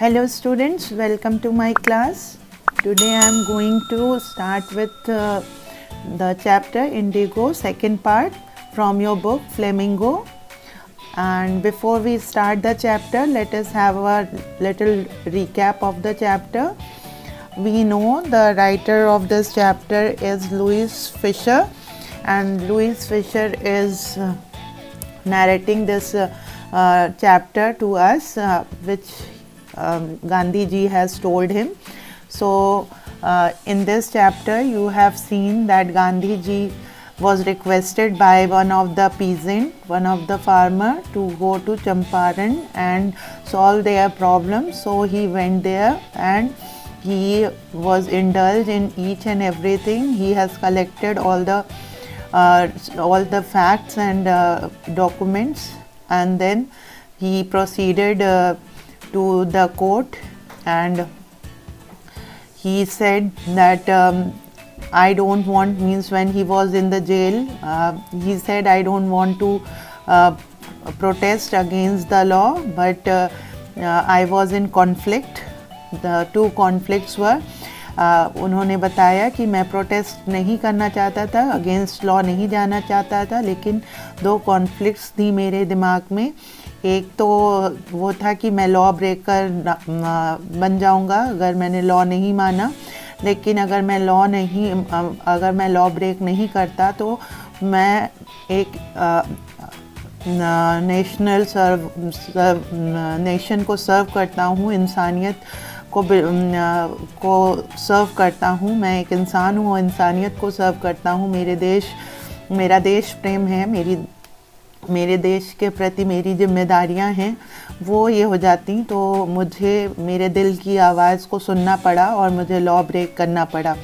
Hello students, welcome to my class. Today I am going to start with the chapter Indigo, second part from your book Flamingo. And before we start the chapter, let us have a little recap of the chapter. We know the writer of this chapter is Louis Fisher, and Louis Fisher is narrating this chapter to us, which Gandhi ji has told him. So in this chapter you have seen that Gandhi ji was requested by one of the peasant, one of the farmer, to go to Champaran and solve their problem. So he went there and he was indulged in each and everything. He has collected all the facts and documents, and then he proceeded to the court, and he said that I don't want, means when he was in the jail, he said I don't want to protest against the law, but I was in conflict. The two conflicts were, उन्होंने बताया कि मैं protest नहीं करना चाहता था, against law नहीं जाना चाहता था, लेकिन दो कॉन्फ्लिक्ट्स थी मेरे दिमाग में. एक तो वो था कि मैं लॉ ब्रेकर बन जाऊंगा अगर मैंने लॉ नहीं माना, लेकिन अगर मैं लॉ ब्रेक नहीं करता तो मैं एक नेशन को सर्व करता हूँ, इंसानियत को सर्व करता हूँ. मैं एक इंसान हूँ, इंसानियत को सर्व करता हूँ. मेरा देश प्रेम है, मेरे देश के प्रति मेरी जिम्मेदारियाँ हैं, वो ये हो जाती तो मुझे मेरे दिल की आवाज़ को सुनना पड़ा और मुझे लॉ ब्रेक करना पड़ा.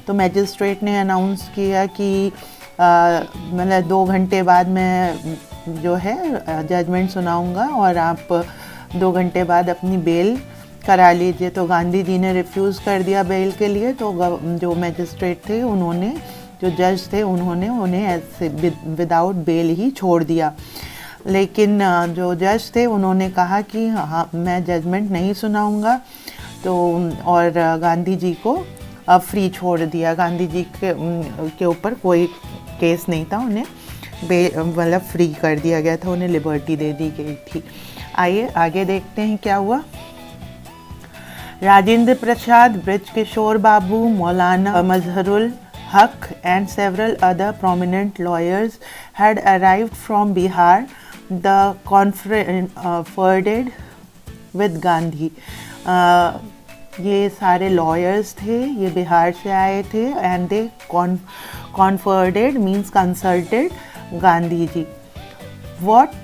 तो मैजिस्ट्रेट ने अनाउंस किया कि मतलब 2 घंटे बाद मैं जो है जजमेंट सुनाऊंगा और आप 2 घंटे बाद अपनी बेल करा लीजिए. तो गांधी जी ने रिफ्यूज़ कर दिया बेल के लिए. तो जो मैजिस्ट्रेट थे उन्होंने, जो जज थे, उन्होंने उन्हें ऐसे विदाउट बेल ही छोड़ दिया. लेकिन जो जज थे उन्होंने कहा कि हाँ, मैं जजमेंट नहीं सुनाऊंगा. तो और गांधी जी को अब फ्री छोड़ दिया. गांधी जी के ऊपर कोई केस नहीं था, उन्हें मतलब फ्री कर दिया गया था, उन्हें लिबर्टी दे दी गई थी. आइए आगे देखते हैं क्या हुआ. राजेंद्र प्रसाद, ब्रज किशोर बाबू, मौलाना Mazharul Haq and several other prominent lawyers had arrived from Bihar. The conferred with Gandhi. ये सारे lawyers थे, ये बिहार से आए थे, and they conferred means consulted Gandhi ji. What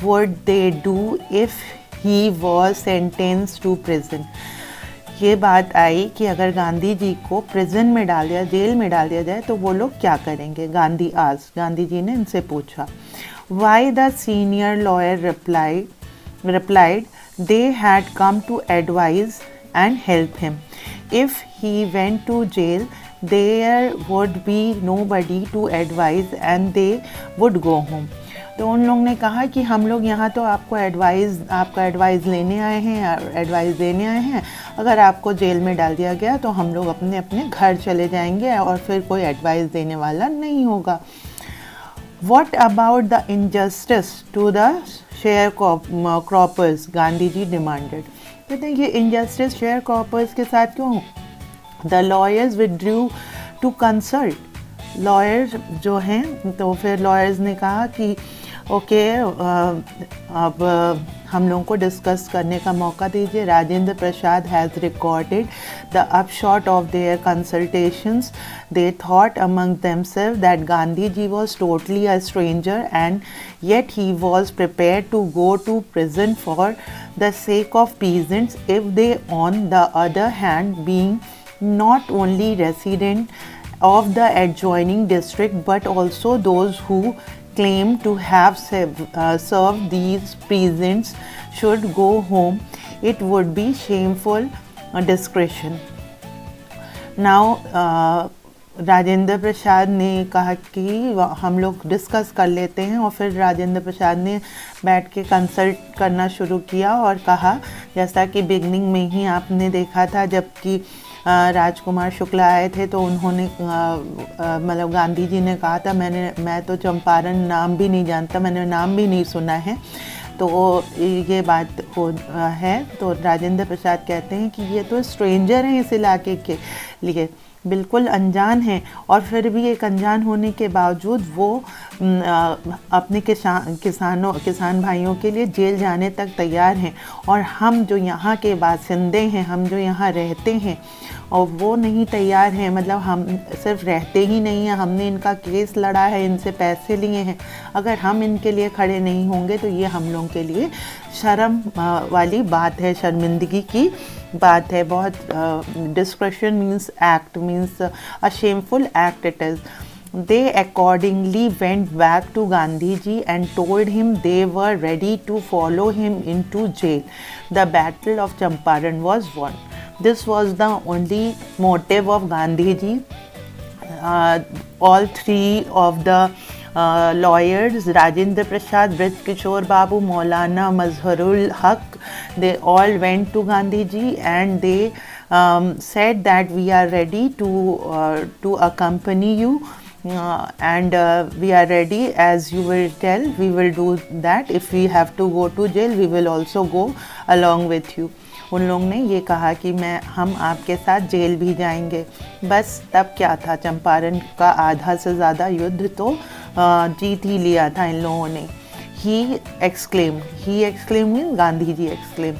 would they do if he was sentenced to prison? ये बात आई कि अगर गांधी जी को प्रिजन में डाल दिया, जेल में डाल दिया जाए तो वो लोग क्या करेंगे. गांधी जी ने इनसे पूछा. Why the senior lawyer replied they had come to advise and help him. If he went to jail, there would be nobody to advise and they would go home. तो उन लोग ने कहा कि हम लोग यहाँ तो आपका एडवाइस लेने आए हैं, एडवाइस देने आए हैं. अगर आपको जेल में डाल दिया गया तो हम लोग अपने अपने घर चले जाएंगे और फिर कोई एडवाइस देने वाला नहीं होगा. What about the injustice to the sharecroppers? Gandhi ji demanded. कहते हैं ये इनजस्टिस शेयर क्रॉपर्स के साथ क्यों? The lawyers withdrew to consult. Lawyer जो हैं, तो फिर लॉयर्स ने कहा कि ओके, अब हम लोगों को डिस्कस करने का मौका दीजिए. Rajendra Prasad has recorded the upshot of their consultations. They thought among themselves that Gandhi ji was totally a stranger and yet he was prepared to go to prison for the sake of peasants if they on the other hand being not only resident of the adjoining district but also those who claim to have served these prisons should go home. It would be shameful discretion. Now Rajendra Prasad ने कहा कि हम लोग discuss कर लेते हैं, और फिर राजेंद्र प्रसाद ने बैठ के कंसल्ट करना शुरू किया और कहा, जैसा कि बिगनिंग में ही आपने देखा था जबकि राजकुमार शुक्ला आए थे तो उन्होंने मतलब गांधी जी ने कहा था मैं तो चंपारण नाम भी नहीं जानता, मैंने नाम भी नहीं सुना है। तो ये बात है। तो राजेंद्र प्रसाद कहते हैं कि ये तो स्ट्रेंजर हैं इस इलाके के लिए, बिल्कुल अनजान हैं, और फिर भी एक अनजान होने के बावजूद वो अपने किसान भाइयों के लिए जेल जाने तक तैयार हैं। और हम जो यहाँ के बासिंदे हैं, हम जो यहाँ रहते हैं, और वो नहीं तैयार हैं। मतलब हम सिर्फ रहते ही नहीं हैं, हमने इनका केस लड़ा है, इनसे पैसे लिए हैं। अगर हम इनके लिए खड़े नहीं होंगे तो ये हम लोगों के लिए शर्म वाली बात है, शर्मिंदगी की बात है। बहुत discretion means act, means a shameful act it is. They accordingly went back to Gandhiji and told him they were ready to follow him into jail. The Battle of Champaran was won. This was the only motive of Gandhiji. All three of the lawyers, Rajendra Prasad, Brij Kishore Babu, Maulana Mazharul Haq, they all went to Gandhiji and they said that we are ready to accompany you. And we are ready, as you will tell, we will do that. If we have to go to jail, we will also go along with you. उन लोगों ने ये कहा कि हम आपके साथ jail भी जाएंगे। बस तब क्या था, चंपारण का आधा से ज़्यादा युद्ध तो जीत ही लिया था इन लोगों ने। He exclaimed means Gandhi ji exclaimed.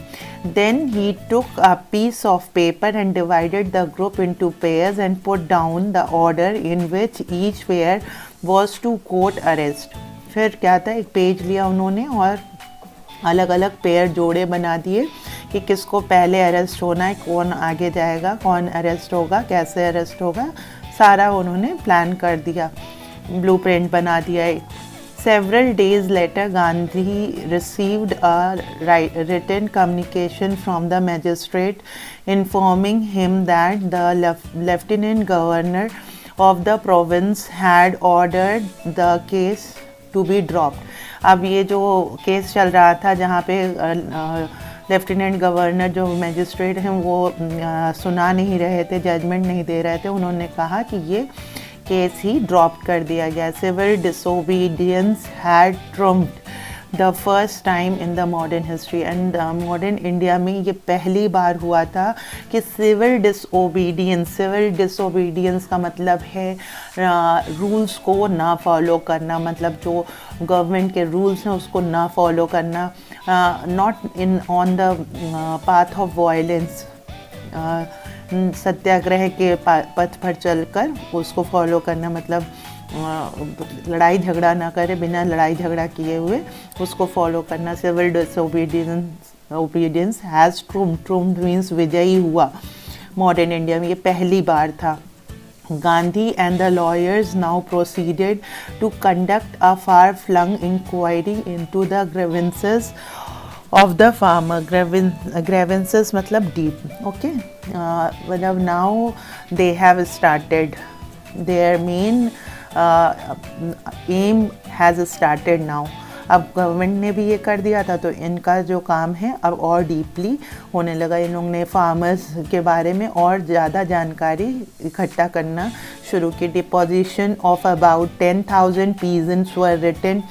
Then he took a piece of paper and divided the group into pairs and put down the order in which each pair was to court arrest. फिर क्या था, एक page लिया उन्होंने और अलग अलग pair जोड़े बना दिए कि किसको पहले अरेस्ट होना है, कौन आगे जाएगा, कौन अरेस्ट होगा, कैसे अरेस्ट होगा, सारा उन्होंने प्लान कर दिया, ब्लूप्रिंट बना दिया। Several days later, Gandhi received a written communication from the magistrate informing him that the lieutenant governor of the province had ordered the case to be dropped. अब ये जो केस चल रहा था जहाँ पे लेफ्टिनेंट गवर्नर जो मैजिस्ट्रेट हैं वो सुना नहीं रहे थे, जजमेंट नहीं दे रहे थे, उन्होंने कहा कि ये केस ही ड्रॉप कर दिया गया। Civil disobedience had trumped the first time in the modern history, and modern India में ये पहली बार हुआ था कि सिविल डिसोबीडियंस का मतलब है रूल्स को ना फॉलो करना, मतलब जो गवर्नमेंट के रूल्स हैं उसको ना फॉलो करना, not in on the path of violence, satyagraha के पथ पर चलकर उसको फॉलो करना, मतलब लड़ाई झगड़ा ना करे, बिना लड़ाई झगड़ा किए हुए उसको फॉलो करना। सिविल डिसोबीडियंस हैज़ ट्रूम्ड मीन्स विजयी हुआ मॉडर्न इंडिया में, ये पहली बार था। Gandhi and the lawyers now proceeded to conduct a far-flung inquiry into the grievances of the farmer. Grievances मतलब deep, okay? Well, now they have started. Their main aim has started now. अब government ने भी ये कर दिया था तो इनका जो काम है अब और डीपली होने लगा। इन लोगों ने फार्मर्स के बारे में और ज़्यादा जानकारी इकट्ठा करना शुरू की। Deposition of about 10,000 peasants were written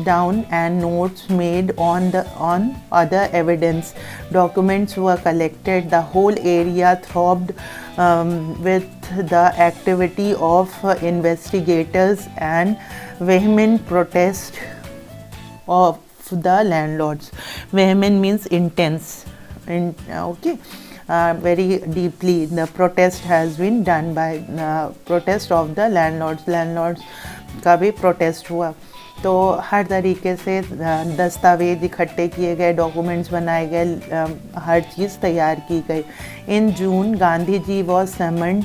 down and notes made on other evidence. Documents were collected. The whole area throbbed with the activity of investigators and vehement protest of the landlords. Vehement means intense. Okay. Very deeply the protest has been done by protest of the landlords का भी protest हुआ। तो हर तरीके से दस्तावेज इकट्ठे किए गए, डॉक्यूमेंट्स बनाए गए, हर चीज़ तैयार की गई। In June Gandhi ji was summoned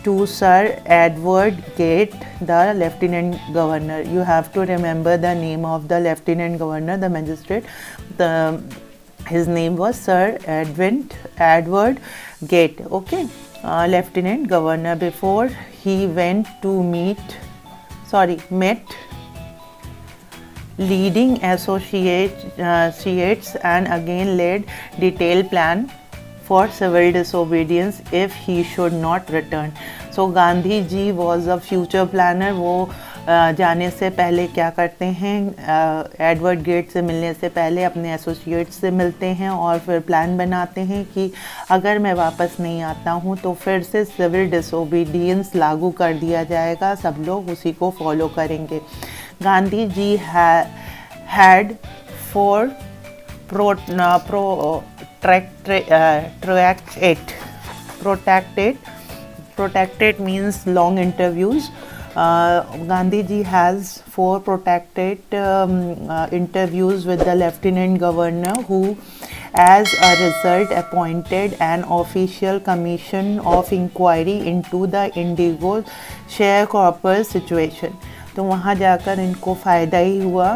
to Sir Edward Gate, the Lieutenant Governor. You have to remember the name of the Lieutenant Governor, the magistrate. His name was Sir Edward Gate. Okay. Lieutenant Governor before he went to met leading associates and again laid detailed plan for civil disobedience if he should not return. So Gandhi ji was a future planner. वो जाने से पहले क्या करते हैं, Edward gate से मिलने से पहले अपने एसोसिएट से मिलते हैं और फिर प्लान बनाते हैं कि अगर मैं वापस नहीं आता हूँ तो फिर से सिविल डिसोबीडियंस लागू कर दिया जाएगा, सब लोग उसी को फॉलो करेंगे. Gandhi ji had for protected means long interviews. Gandhi ji has 4 protracted interviews with the Lieutenant Governor, who as a result appointed an official commission of inquiry into the Indigo sharecroppers situation. तो वहाँ जाकर इनको फ़ायदा ही हुआ.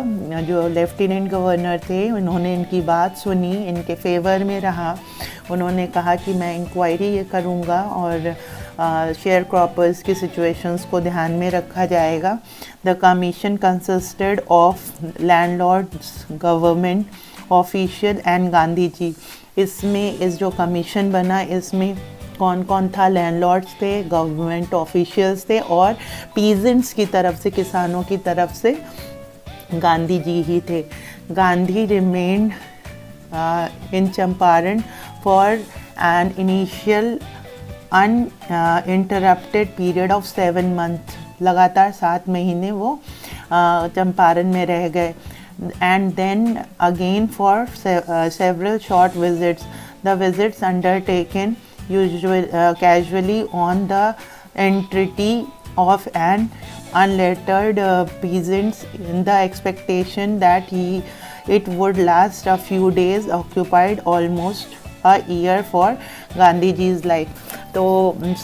जो lieutenant governor थे उन्होंने इनकी बात सुनी, इनके फेवर में रहा. उन्होंने कहा कि मैं इंक्वायरी ये करूँगा और शेयर क्रॉपर्स की सिचुएशंस को ध्यान में रखा जाएगा. The commission consisted of landlords, government official and Gandhi ji. इसमें इस जो कमीशन बना इसमें कौन कौन था? लैंडलॉर्ड्स थे, गवर्नमेंट ऑफिशियल्स थे और पीजेंट्स की तरफ से, किसानों की तरफ से गांधी जी ही थे. Gandhi remained in Champaran for an initial uninterrupted period of 7 months. लगातार 7 महीने वो चंपारण में रह गए. And then again for several short visits. The visits undertaken casually on the entreaty of an unlettered peasants in the expectation that it would last a few days, occupied almost a year for Gandhiji's life. तो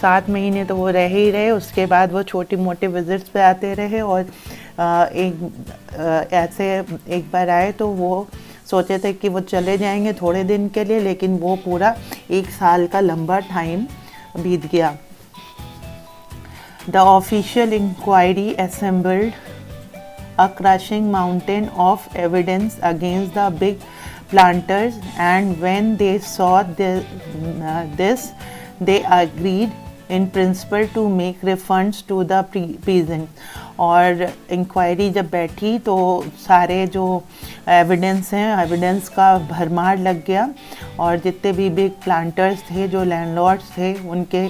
7 महीने तो वो रह ही रहे. उसके बाद वो छोटी मोटी विजिट्स पे आते रहे और ऐसे एक बार आए तो वो सोचे थे कि वो चले जाएंगे थोड़े दिन के लिए, लेकिन वो पूरा 1 साल का लंबा टाइम बीत गया. The official inquiry assembled a crushing mountain of evidence against the big planters and when they saw this they agreed in principle to make refunds to the peasant. और इंक्वायरी जब बैठी तो सारे जो एविडेंस हैं, evidence का भरमार लग गया और जितने भी बिग प्लांटर्स थे, जो लैंडलॉर्ड्स थे, उनके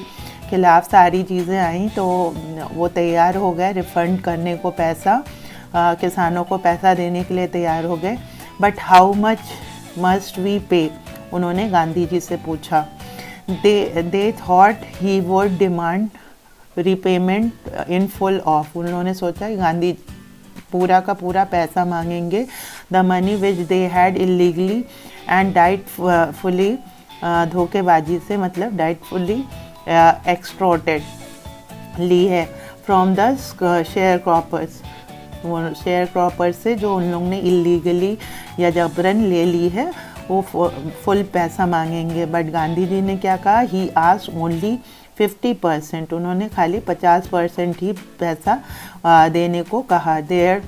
खिलाफ सारी चीज़ें आई. तो वो तैयार हो गए रिफ़ंड करने को, पैसा किसानों को पैसा देने के लिए तैयार हो गए. But how much must we pay, उन्होंने गांधी जी से पूछा. They thought he would demand repayment in full of. उन्होंने सोचा कि गांधी पूरा का पूरा पैसा मांगेंगे. The money which they had illegally and deceitfully, धोखेबाजी से मतलब डाइटफुली एक्सट्रॉटेड ली है फ्रॉम द शेयर क्रॉपर्स. वो शेयर क्रॉपर्स से जो उन लोगों ने इलीगली या जबरन ले ली है वो फुल पैसा मांगेंगे. बट गांधी जी ने क्या कहा? He asked only 50%. उन्होंने खाली 50% ही पैसा देने को कहा. There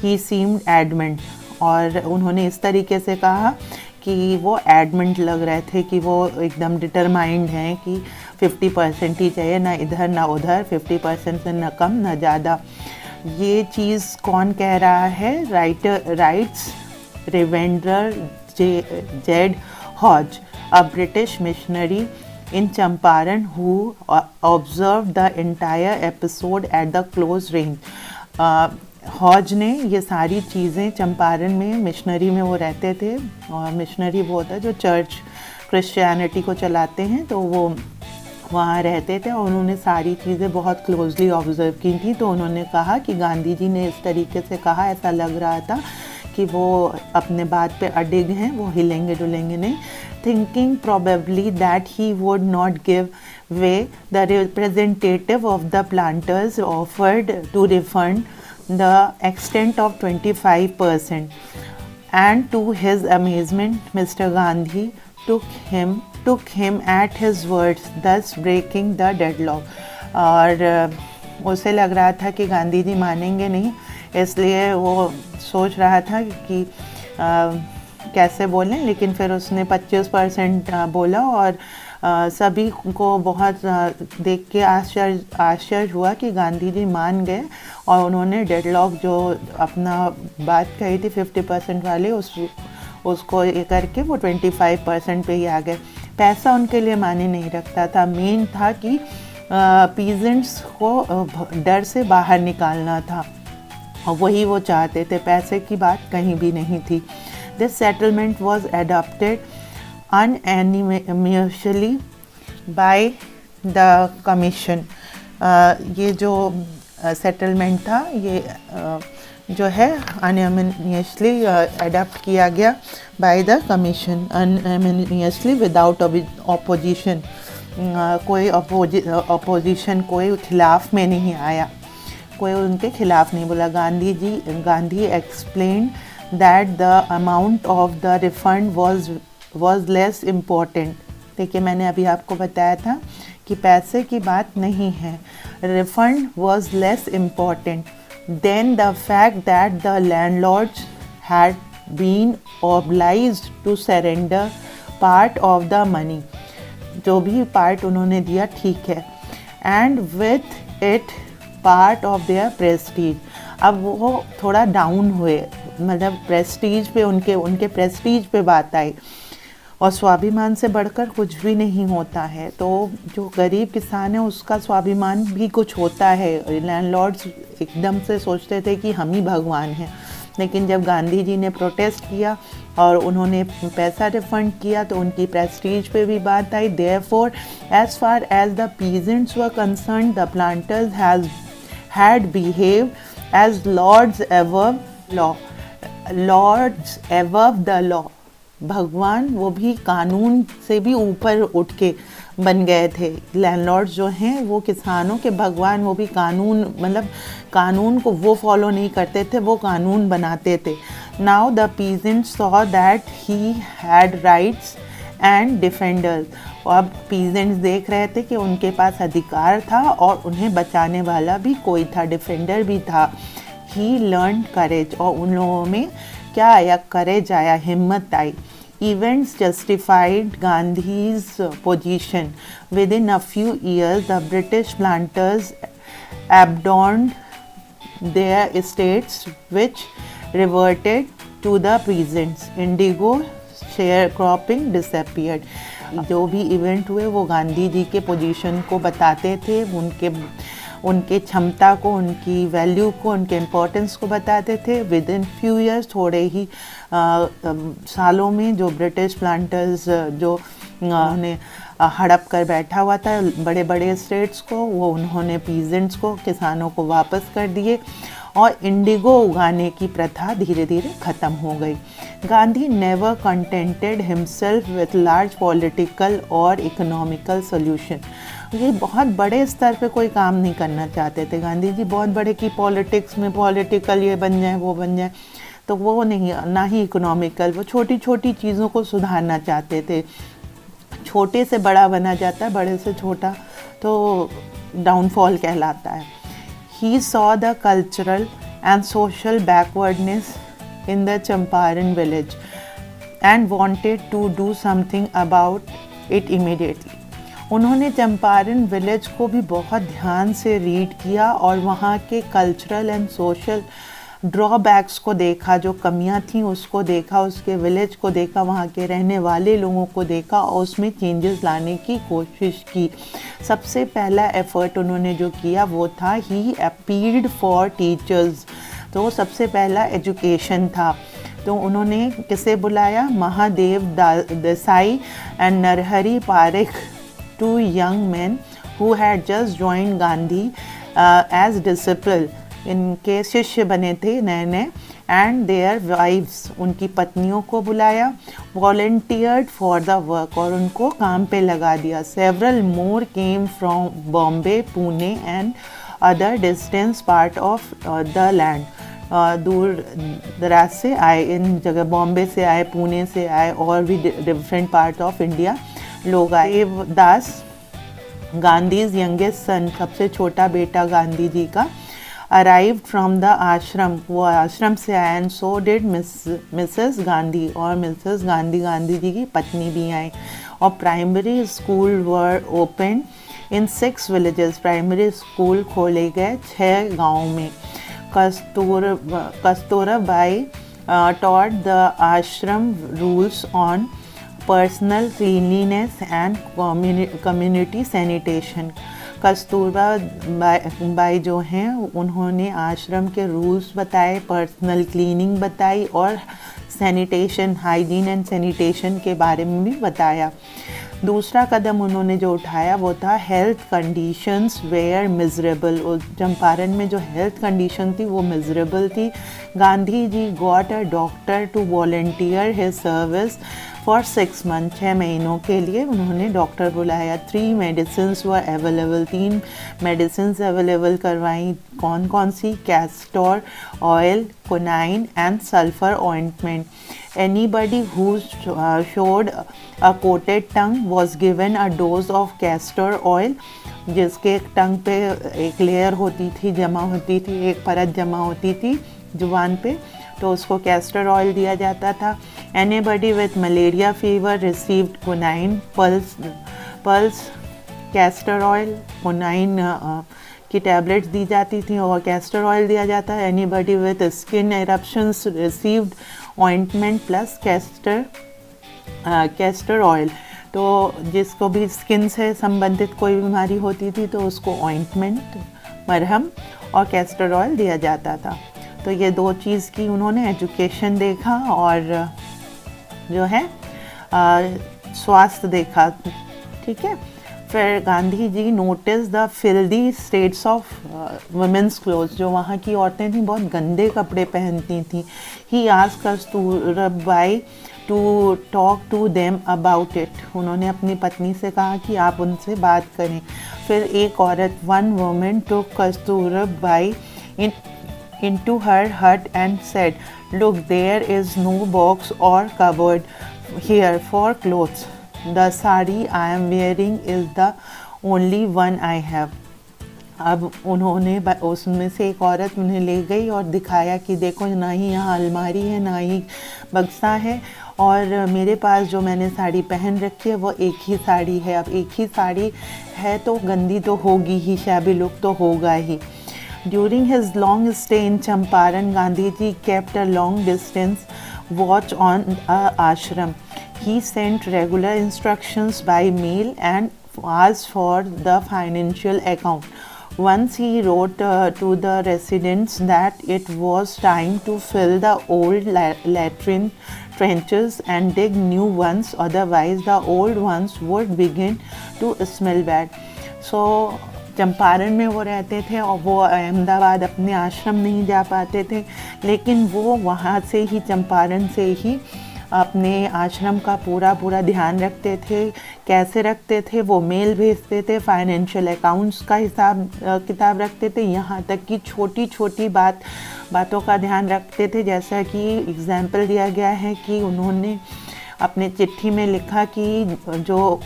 he seemed adamant. और उन्होंने इस तरीके से कहा कि वो एडमेंट लग रहे थे कि वो एकदम डिटरमाइंड हैं कि 50% ही चाहिए, ना इधर ना उधर, 50% से न कम न ज़्यादा. ये चीज़ कौन कह रहा है? Writes reverend Z Hodge, a British missionary in Champaran who observed the entire episode at the close range. Hodge ने ये सारी चीज़ें चंपारण में, मिशनरी में वो रहते थे और मिशनरी वो होता है जो चर्च क्रिश्चियनिटी को चलाते हैं, तो वो वहाँ रहते थे और उन्होंने सारी चीज़ें बहुत क्लोजली ऑब्जर्व की थी. तो उन्होंने कहा कि गांधी जी ने इस तरीके से कहा, ऐसा लग रहा था कि वो अपने बात पे अडिग हैं, वो हिलेंगे डुलेंगे नहीं. thinking probably that he would not give way, the representative of the planters offered to refund the extent of 25%. And to his amazement, Mr. Gandhi took him took him at his words, thus breaking the deadlock. और उसे लग रहा था कि गांधी जी मानेंगे नहीं, इसलिए वो सोच रहा था कि कैसे बोलें, लेकिन फिर उसने 25% बोला और सभी को बहुत देख के आश्चर्य हुआ कि गांधी जी मान गए और उन्होंने डेडलॉक जो अपना बात कही थी 50% वाली उसको ये करके वो 25% पे ही आ गए। पैसा उनके लिए मायने नहीं रखता था, मेन था कि पीजेंट्स को डर से बाहर निकालना था और वही वो चाहते थे, पैसे की बात कहीं भी नहीं थी। This settlement was adopted unanimously by the commission. ये जो सेटलमेंट था ये जो है अनएनिमसली एडॉप्ट किया गया by the commission, unanimously without opposition. कोई अपोजिशन, कोई खिलाफ में नहीं आया, कोई उनके खिलाफ नहीं बोला। Gandhi explain that the amount of the refund was less important. देखिए मैंने अभी आपको बताया था कि पैसे की बात नहीं है, refund was less important than the fact that the landlords had been obliged to surrender part of the money. जो भी पार्ट उन्होंने दिया ठीक है, and with it part of their prestige. अब वो थोड़ा डाउन हुए, मतलब प्रेस्टीज पे उनके प्रेस्टीज पे बात आई, और स्वाभिमान से बढ़कर कुछ भी नहीं होता है। तो जो गरीब किसान है उसका स्वाभिमान भी कुछ होता है। लैंडलॉर्ड्स एकदम से सोचते थे कि हम ही भगवान हैं, लेकिन जब गांधी जी ने प्रोटेस्ट किया और उन्होंने पैसा रिफंड किया तो उनकी प्रेस्टीज पे भी बात आई। Therefore as far as the peasants were concerned the planters had behaved as lords above law, lords above the law. भगवान वो भी कानून से भी ऊपर उठ के बन गए थे। लैंडलॉर्ड्स जो हैं वो किसानों के भगवान, वो भी कानून, मतलब कानून को वो फॉलो नहीं करते थे, वो कानून बनाते थे। Now the peasants saw that he had rights and defenders. अब पीजेंट्स देख रहे थे कि उनके पास अधिकार था और उन्हें बचाने वाला भी कोई था, डिफेंडर भी था। ही लर्न करेज, और उन लोगों में क्या आया, करेज आया, हिम्मत आई। Events justified Gandhi's position. Within a few years, the British planters abandoned their estates, which reverted to the peasants. Indigo sharecropping disappeared. जो भी इवेंट हुए वो गांधी जी के पोजीशन को बताते थे, उनके क्षमता को, उनकी वैल्यू को, उनके इम्पोर्टेंस को बताते थे। विद इन फ्यू ईयर्स, थोड़े ही सालों में, जो ब्रिटिश प्लांटर्स जो उन्हें हड़प कर बैठा हुआ था बड़े बड़े स्टेट्स को, वो उन्होंने पीजेंट्स को, किसानों को वापस कर दिए और इंडिगो उगाने की प्रथा धीरे धीरे ख़त्म हो गई। Gandhi never contented himself with large political और इकोनॉमिकल सोल्यूशन। ये बहुत बड़े स्तर पे कोई काम नहीं करना चाहते थे गांधी जी, बहुत बड़े की पॉलिटिक्स में पॉलिटिकल ये बन जाए वो बन जाए, तो वो नहीं, ना ही इकोनॉमिकल। वो छोटी छोटी चीज़ों को सुधारना चाहते थे। छोटे से बड़ा बना जाता है, बड़े से छोटा तो डाउनफॉल कहलाता है। He saw the cultural and social backwardness in the Champaran village and wanted to do something about it immediately. उन्होंने चंपारण विलेज को भी बहुत ध्यान से रीड किया और वहाँ के कल्चरल एंड सोशल ड्रॉबैक्स को देखा, जो कमियां थी उसको देखा, उसके विलेज को देखा, वहाँ के रहने वाले लोगों को देखा और उसमें चेंजेस लाने की कोशिश की। सबसे पहला एफर्ट उन्होंने जो किया वो था ही अपील्ड फॉर टीचर्स। तो सबसे पहला एजुकेशन था। तो उन्होंने किसे बुलाया, Mahadev Desai and Narhari Parikh, two young man who had just joined Gandhi as disciple. इनके शिष्य बने थे नए नए। एंड देयर वाइव्स, उनकी पत्नियों को बुलाया। वॉलंटियर्ड फॉर द वर्क, और उनको काम पे लगा दिया। Several more came from Bombay, Pune and other distance part of the land. दूर दराज से आए, इन जगह बॉम्बे से आए, पुणे से आए और भी डिफरेंट पार्ट ऑफ इंडिया लोग आए। देवदास, गांधीज यंगेस्ट सन, सबसे छोटा बेटा गांधी जी का, अराइव्ड फ्रॉम द आश्रम, वो आश्रम से आए, and so did Mrs Gandhi, और मिसेस गांधी, गांधी जी की पत्नी भी आई। और primary school were open in 6 villages, primary school खोले गए 6 गाँव में। Kasturbai taught the ashram rules on personal cleanliness and community sanitation. Kasturba by जो हैं उन्होंने आश्रम के रूल्स बताए, पर्सनल क्लीनिंग बताई और सैनिटेशन, हाइजीन एंड सैनिटेशन के बारे में भी बताया। दूसरा कदम उन्होंने जो उठाया वो था health conditions were miserable. Champaran में जो हेल्थ कंडीशन थी वो मिजरेबल थी। Gandhi ji got a doctor to volunteer his service for 6 month, 6 महीनों के लिए उन्होंने डॉक्टर बुलाया। 3 मेडिसिन्स व अवेलेबल, 3 मेडिसिन्स अवेलेबल करवाई। कौन कौन सी? Castor oil, quinine and sulphur ointment. Anybody who showed a coated tongue was given a dose of castor oil, जिसके टंग पे एक लेयर होती थी, जमा होती थी, एक परत जमा होती थी जुबान पे, तो उसको कैस्टर ऑयल दिया जाता था। Anybody with malaria fever received quinine, pulse castor oil, quinine की टैबलेट्स दी जाती थी और कैस्टर ऑयल दिया जाता है। Anybody with skin eruptions received ointment plus castor oil. तो जिसको भी स्किन से संबंधित कोई बीमारी होती थी तो उसको ऑइंटमेंट, मरहम और कैस्टर ऑयल दिया जाता था। तो ये 2 चीज़ की उन्होंने एजुकेशन देखा और जो है स्वास्थ्य देखा, ठीक है। फिर Gandhi ji notice the filthy states of women's clothes, जो वहाँ की औरतें थी बहुत गंदे कपड़े पहनती थी। He asked Kasturbai to talk to them about it, उन्होंने अपनी पत्नी से कहा कि आप उनसे बात करें। फिर एक औरत, one woman took Kasturbai into her hut and said, look, there is no box or cupboard here for clothes. The sari I am wearing is the only one I have. अब उन्होंने उसमें से एक औरत उन्हें ले गई और दिखाया कि देखो, ना ही यहाँ अलमारी है ना ही बक्सा है, और मेरे पास जो मैंने साड़ी पहन रखी है वो एक ही साड़ी है। अब एक ही साड़ी है तो गंदी तो होगी ही, शैबी लुक तो होगा ही। During his long stay in Champaran, Gandhiji kept a long distance watch on ashram. He sent regular instructions by mail and asked for the financial account. Once he wrote to the residents that it was time to fill the old latrine trenches and dig new ones, otherwise the old ones would begin to smell bad. So Champaran में वो रहते थे और वो अहमदाबाद अपने आश्रम नहीं जा पाते थे, लेकिन वो वहाँ से ही, चंपारण से ही अपने आश्रम का पूरा ध्यान रखते थे। कैसे रखते थे? वो मेल भेजते थे, फाइनेंशियल अकाउंट्स का हिसाब किताब रखते थे, यहाँ तक कि छोटी छोटी बातों का ध्यान रखते थे। जैसा कि एग्जाम्पल दिया गया है कि उन्होंने अपने चिट्ठी में लिखा कि जो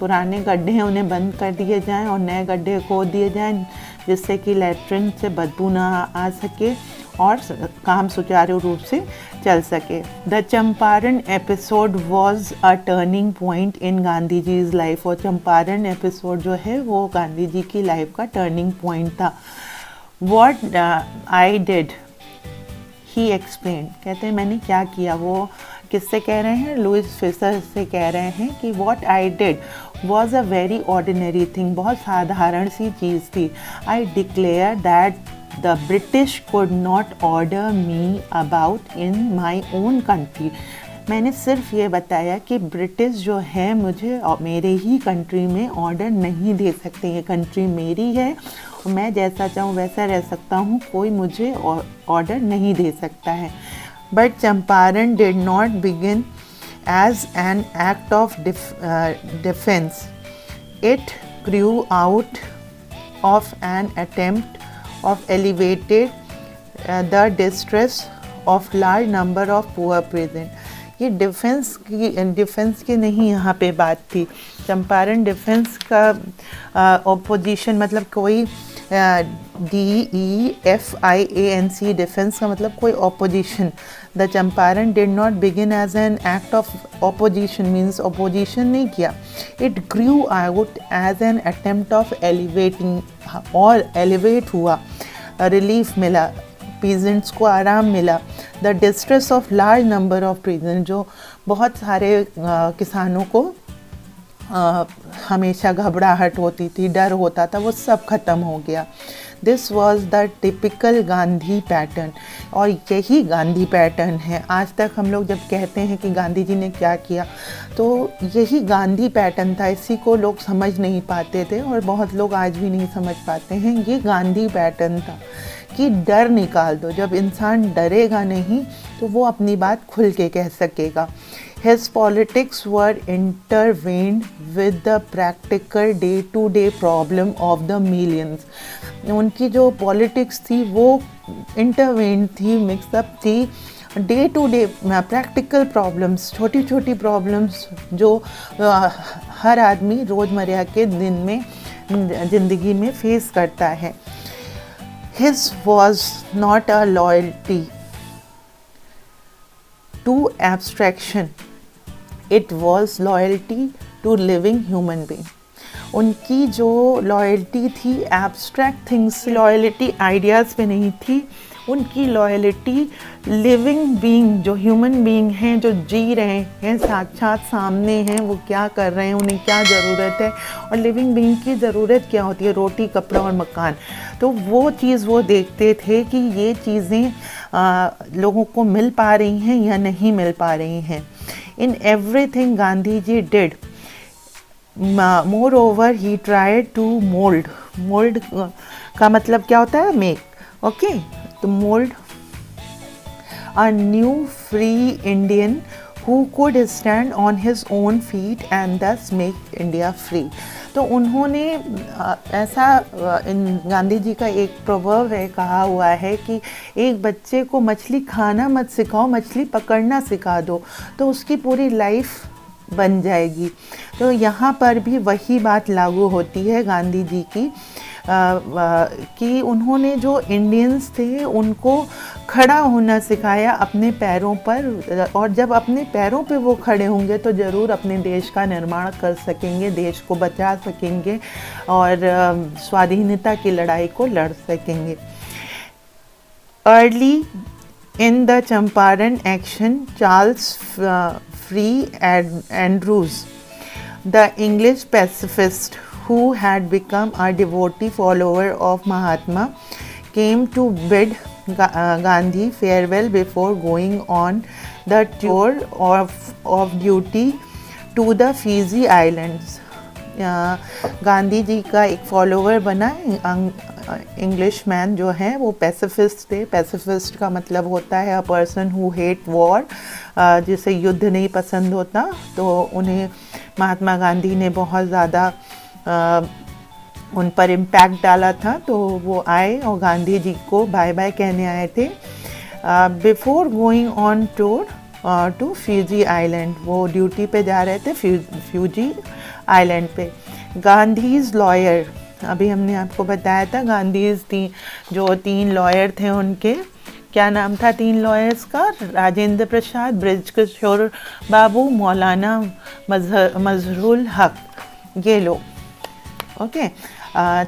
पुराने गड्ढे हैं उन्हें बंद कर दिए जाएं और नए गड्ढे खोद दिए जाएं, जिससे कि लैट्रिन से बदबू ना आ सके और काम सुचारू रूप से चल सके। The Champaran episode was a turning point in Gandhi ji's life, और चंपारण एपिसोड जो है वो गांधी जी की लाइफ का टर्निंग पॉइंट था। What I did, he explain, कहते हैं मैंने क्या किया। वो किससे कह रहे हैं? लुइस फिशर से कह रहे हैं कि what I did was a very ordinary thing, बहुत साधारण सी चीज़ थी। I declare that the British could not order me about in my own country. मैंने सिर्फ ये बताया कि ब्रिटिश जो है मुझे मेरे ही कंट्री में ऑर्डर नहीं दे सकते। ये कंट्री मेरी है और मैं जैसा चाहूँ वैसा रह सकता हूँ, कोई मुझे ऑर्डर नहीं दे सकता है। But Champaran did not begin as an act of defense. It grew out of an attempt of alleviating the distress of large number of poor peasants. ये डिफेंस की नहीं यहाँ पे बात थी। चंपारण डिफेंस का ऑपोजिशन मतलब कोई DEFIANC डिफेंस का मतलब कोई opposition. The Champaran did not begin as an act of opposition, means opposition नहीं किया। It grew out as an attempt of elevating, और एलिवेट हुआ, रिलीफ मिला, पीजेंट्स को आराम मिला। The distress of large number of peasant, जो बहुत सारे किसानों को हमेशा घबराहट होती थी, डर होता था, वो सब ख़त्म हो गया। This was the typical Gandhi pattern, और यही गांधी पैटर्न है। आज तक हम लोग जब कहते हैं कि गांधी जी ने क्या किया, तो यही गांधी पैटर्न था। इसी को लोग समझ नहीं पाते थे, और बहुत लोग आज भी नहीं समझ पाते हैं। ये गांधी पैटर्न था कि डर निकाल दो। जब इंसान डरेगा नहीं तो वो अपनी बात खुल के कह सकेगा। His politics were intertwined with the practical day-to-day problem of the millions. उनकी जो पॉलिटिक्स थी वो इंटरवेंड थी, मिक्सअप थी day to day practical problems, छोटी छोटी प्रॉब्लम्स जो हर आदमी रोज़मर्रा के दिन में ज़िंदगी में फेस करता है। His was not a loyalty to abstraction, it was loyalty to living human being. उनकी जो लॉयल्टी थी एब्स्ट्रैक्ट थिंग्स, लॉयल्टी आइडियाज़ पे नहीं थी। उनकी लॉयल्टी लिविंग बीइंग, जो ह्यूमन बीइंग हैं, जो जी रहे हैं, साक्षात सामने हैं, वो क्या कर रहे हैं, उन्हें क्या ज़रूरत है, और लिविंग बीइंग की ज़रूरत क्या होती है, रोटी, कपड़ा और मकान। तो वो चीज़ वो देखते थे कि ये चीज़ें लोगों को मिल पा रही हैं या नहीं मिल पा रही हैं। In everything Gandhi ji did, moreover he tried to mold का मतलब क्या होता है, मेक, ओके, तो mold a new free Indian who could stand on his own feet and thus make India free. तो उन्होंने ऐसा, गांधी जी का एक प्रोवर्ब है, कहा हुआ है कि एक बच्चे को मछली खाना मत सिखाओ, मछली पकड़ना सिखा दो, तो उसकी पूरी लाइफ बन जाएगी। तो यहाँ पर भी वही बात लागू होती है गांधी जी की, कि उन्होंने जो इंडियंस थे उनको खड़ा होना सिखाया अपने पैरों पर, और जब अपने पैरों पे वो खड़े होंगे तो ज़रूर अपने देश का निर्माण कर सकेंगे, देश को बचा सकेंगे और स्वाधीनता की लड़ाई को लड़ सकेंगे। Early in the Champaran action, Charles Free Andrews, the English pacifist who had become a devotee follower of Mahatma, came to bid Gandhi farewell before going on the tour of duty to the Fiji Islands. Gandhi ji का एक follower बना। English man जो है वो pacifist थे। Pacifist का मतलब होता है a person who hate war, जिसे युद्ध नहीं पसंद होता। तो उन्हें महात्मा गांधी ने बहुत ज़्यादा उन पर इम्पैक्ट डाला था, तो वो आए और गांधी जी को बाय बाय कहने आए थे। Before going on tour to Fiji island, वो ड्यूटी पे जा रहे थे फ्यूजी आइलैंड पे। गांधीज लॉयर, अभी हमने आपको बताया था गांधीज जो तीन लॉयर थे, उनके क्या नाम था तीन लॉयर्स का, राजेंद्र प्रसाद, ब्रज किशोर बाबू, मौलाना मजहरुल हक, ये लोग, ओके।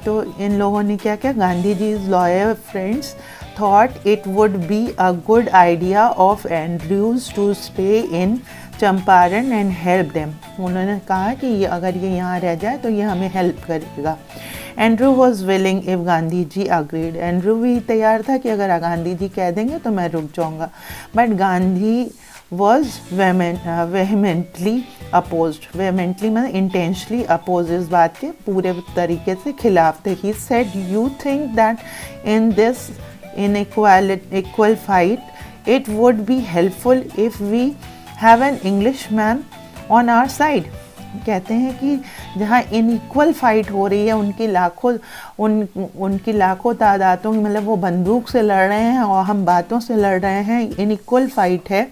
तो इन लोगों ने क्या किया, Gandhi ji lawyer friends thought it would be a good idea of Andrews to stay in Champaran and help them. उन्होंने कहा कि ये अगर ये यहाँ रह जाए तो ये हमें हेल्प करेगा। Andrew was willing if Gandhi ji agreed, Andrew भी तैयार था कि अगर गांधी जी कह देंगे तो मैं रुक जाऊँगा। But Gandhi was vehemently opposed, vehemently मतलब इंटेंशनली अपोज, इस बात के पूरे तरीके से खिलाफ थे। He said you think that in this in equal fight it would be helpful if we have an Englishman on our side. कहते हैं कि जहाँ इनइक्वल फाइट हो रही है, उनकी लाखों तादादों, मतलब वो बंदूक से लड़ रहे हैं और हम बातों से लड़ रहे हैं, इनइक्वल फाइट है,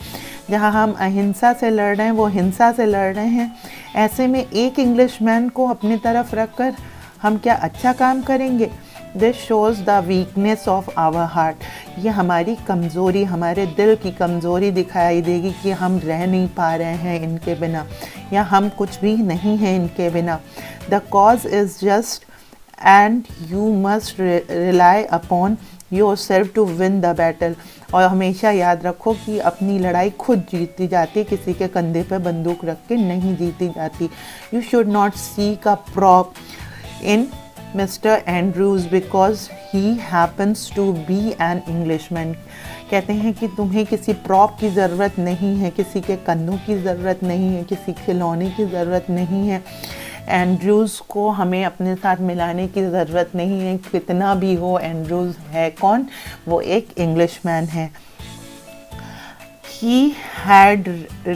जहाँ हम अहिंसा से लड़ रहे हैं वो हिंसा से लड़ रहे हैं। ऐसे में एक इंग्लिशमैन को अपनी तरफ रखकर हम क्या अच्छा काम करेंगे? This shows the weakness of our heart. ये हमारी कमज़ोरी, हमारे दिल की कमज़ोरी दिखाई देगी कि हम रह नहीं पा रहे हैं इनके बिना, या हम कुछ भी नहीं हैं इनके बिना। The cause is just and you must rely upon yourself to win the battle. और हमेशा याद रखो कि अपनी लड़ाई खुद जीती जाती, किसी के कंधे पर बंदूक रख के नहीं जीती जाती। You should not seek a prop in Mr Andrews because he happens to be an Englishman. कहते हैं कि तुम्हें किसी प्रॉप की ज़रूरत नहीं है, किसी के कंधों की ज़रूरत नहीं है, किसी खिलौने की ज़रूरत नहीं है। एंड्रूज़ को हमें अपने साथ मिलाने की ज़रूरत नहीं है, कितना भी हो। एंड्रूज़ है कौन? वो एक इंग्लिशमैन है। He had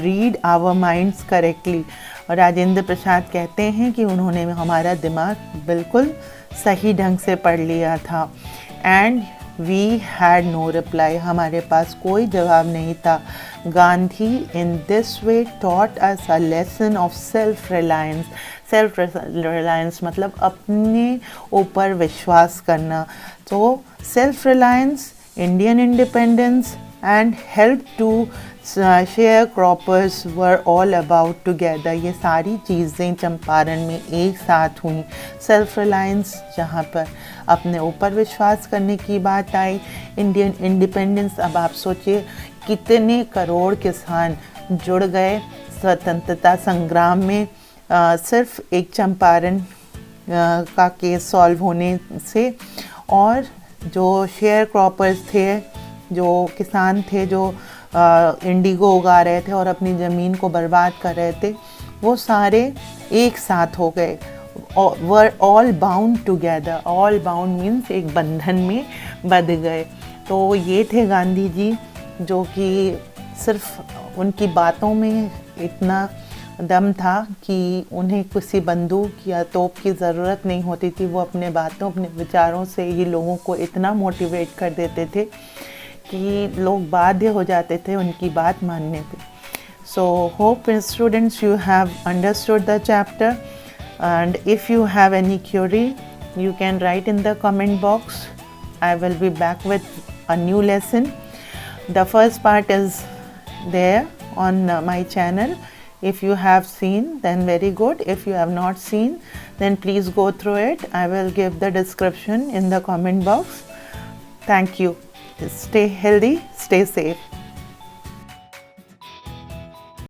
read our minds correctly। और राजेंद्र प्रसाद कहते हैं कि उन्होंने हमारा दिमाग बिल्कुल सही ढंग से पढ़ लिया था। And we had no reply, हमारे पास कोई जवाब नहीं था। Gandhi in this way taught us a lesson of self reliance. Self reliance मतलब अपने ऊपर विश्वास करना। तो self reliance, Indian independence and help to sharecroppers were all about together. ये सारी चीज़ें चंपारण में एक साथ हुई। सेल्फ रिलायंस जहाँ पर अपने ऊपर विश्वास करने की बात आई, इंडियन इंडिपेंडेंस। अब आप सोचिए कितने करोड़ किसान जुड़ गए स्वतंत्रता संग्राम में सिर्फ एक चंपारण का केस सॉल्व होने से। और जो शेयर क्रॉपर्स थे, जो किसान थे, जो इंडिगो उगा रहे थे और अपनी ज़मीन को बर्बाद कर रहे थे, वो सारे एक साथ हो गए। Were all bound together. All bound means एक बंधन में बंध गए। तो ये थे गांधी जी, जो कि सिर्फ उनकी बातों में इतना दम था कि उन्हें किसी बंदूक या तोप की ज़रूरत नहीं होती थी। वो अपने बातों, अपने विचारों से ही लोगों को इतना मोटिवेट कर देते थे कि लोग बाध्य हो जाते थे उनकी बात मानने पे। So hope students you have understood the chapter, and if you have any Curie you can write in the comment box. I will be back with a new lesson. The first part is there on my channel. If you have seen, then very good. If you have not seen, then please go through it. I will give the description in the comment box. Thank you. Stay healthy, stay safe.